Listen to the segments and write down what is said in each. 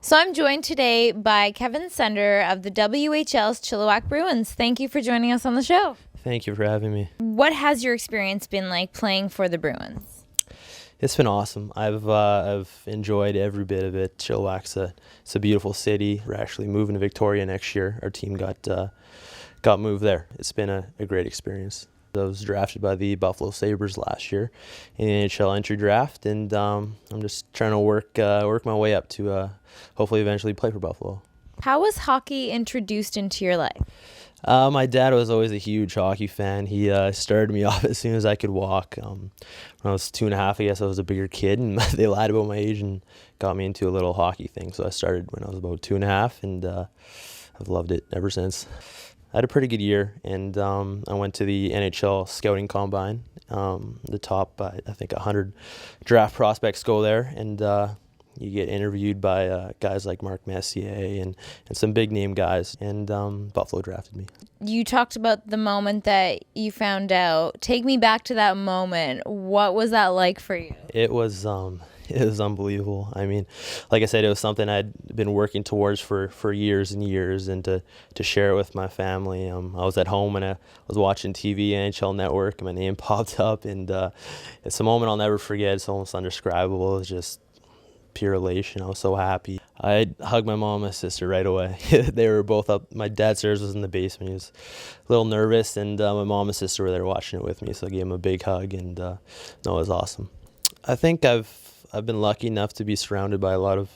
So I'm joined today by Kevin Sundher of the WHL's Chilliwack Bruins. Thank you for joining us on the show. Thank you for having me. What has your experience been like playing for the Bruins? It's been awesome. I've enjoyed every bit of it. Chilliwack's it's a beautiful city. We're actually moving to Victoria next year. Our team got moved there. It's been a great experience. I was drafted by the Buffalo Sabres last year in the NHL entry draft, and I'm just trying to work my way up to hopefully eventually play for Buffalo. How was hockey introduced into your life? My dad was always a huge hockey fan. He started me off as soon as I could walk. When I was 2.5, I guess I was a bigger kid, and they lied about my age and got me into a little hockey thing. So I started when I was about 2.5, and I've loved it ever since. I had a pretty good year, and I went to the NHL scouting combine. The top, I think, 100 draft prospects go there, and you get interviewed by guys like Mark Messier and some big name guys, and Buffalo drafted me. You talked about the moment that you found out. Take me back to that moment. What was that like for you? It was unbelievable. I mean, like I said, it was something I'd been working towards for years and years, and to share it with my family. I was at home and I was watching TV, NHL Network, and my name popped up, and it's a moment I'll never forget. It's almost indescribable. It was just pure elation. I was so happy. I hugged my mom and my sister right away. They were both up. My dad Serge was in the basement. He was a little nervous, and my mom and sister were there watching it with me, so I gave him a big hug, and no, it was awesome. I think I've been lucky enough to be surrounded by a lot of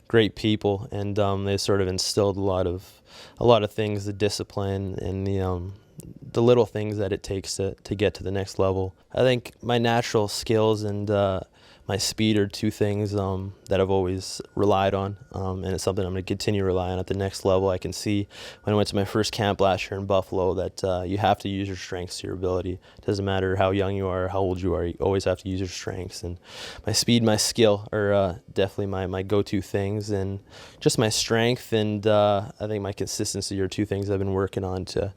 great people, and they sort of instilled a lot of things, the discipline and the little things that it takes to get to the next level. I think my natural skills and my speed are two things that I've always relied on, and it's something I'm going to continue relying on at the next level. I can see when I went to my first camp last year in Buffalo that you have to use your strengths to your ability. It doesn't matter how young you are or how old you are, you always have to use your strengths. And my speed, my skill are definitely my go-to things, and just my strength and I think my consistency are two things I've been working on to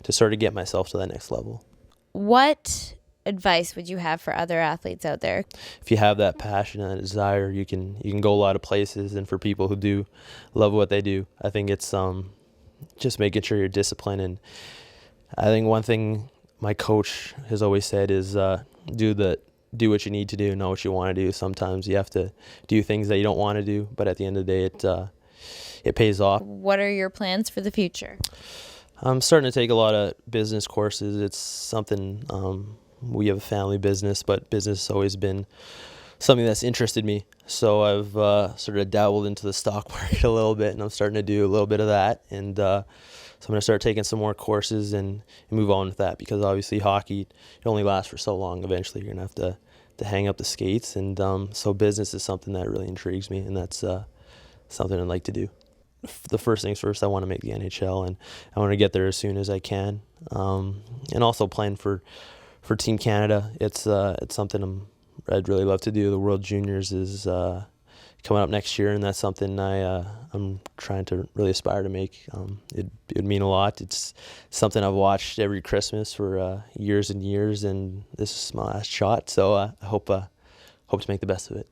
sort of get myself to that next level. What advice would you have for other athletes out there? If you have that passion and that desire, you can go a lot of places. And for people who do love what they do, I think it's just making sure you're disciplined. And I think one thing my coach has always said is do what you need to do, not what you want to do. Sometimes you have to do things that you don't want to do, but at the end of the day, it pays off. What are your plans for the future? I'm starting to take a lot of business courses. It's something, we have a family business, but business has always been something that's interested me. So I've sort of dabbled into the stock market a little bit, and I'm starting to do a little bit of that. And so I'm going to start taking some more courses and move on with that, because obviously hockey, it only lasts for so long. Eventually you're going to have to hang up the skates. And so business is something that really intrigues me, and that's something I'd like to do. The first things first, I want to make the NHL, and I want to get there as soon as I can. And also playing for Team Canada, it's something I'd really love to do. The World Juniors is coming up next year, and that's something I'm trying to really aspire to make. It would mean a lot. It's something I've watched every Christmas for years and years, and this is my last shot. So I hope to make the best of it.